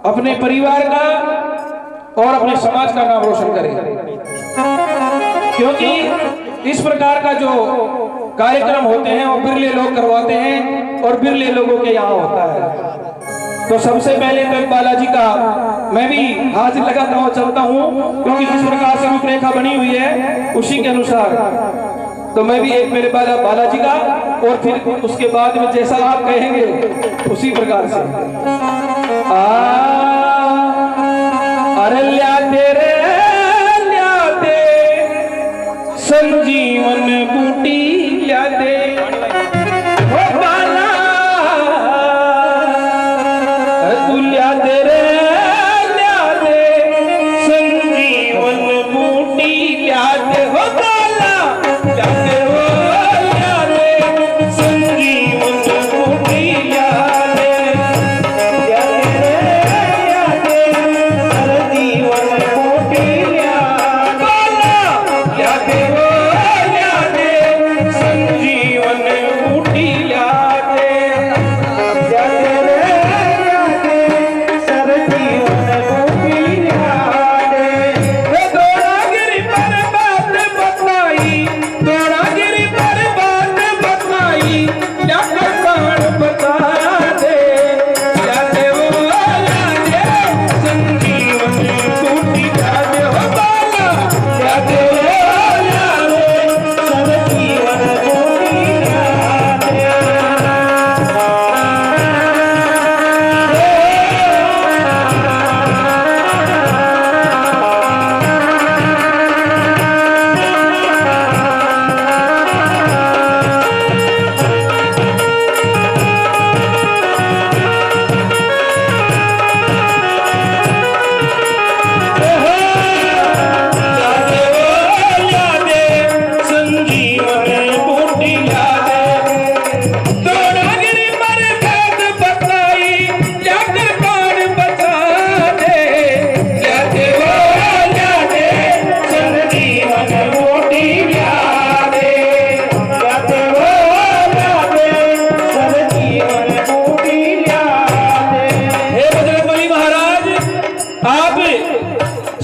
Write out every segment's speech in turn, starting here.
अपने परिवार का और अपने समाज का नाम रोशन करे। क्योंकि इस प्रकार का जो कार्यक्रम होते हैं वो बिरले लोग करवाते हैं और बिरले लोगों के यहाँ होता है। तो सबसे पहले तो बालाजी का मैं भी हाजिर लगाता हूँ, चलता हूँ, क्योंकि जिस प्रकार से रूपरेखा बनी हुई है उसी के अनुसार तो मैं भी एक मेरे बालाजी का और फिर उसके बाद में जैसा आप कहेंगे उसी प्रकार से अरे ल्याते संजीवन बूटी ल्याते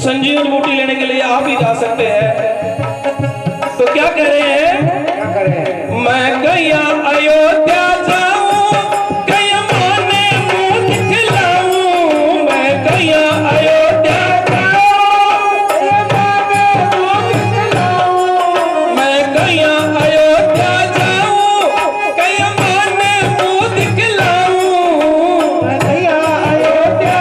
संजीवन बूटी लेने के लिए आप ही जा सकते हैं। तो क्या कह रहे हैं? मैं गया अयोध्या जाऊं, गया माने मुंह दिखलाऊं। मैं गया अयोध्या जाऊं, गया माने मुंह दिखलाऊं। मैं गया अयोध्या जाऊं, गया माने मुंह दिखलाऊं। मैं गया अयोध्या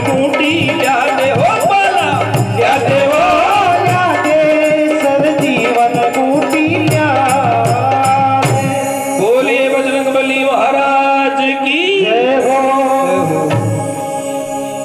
बूटी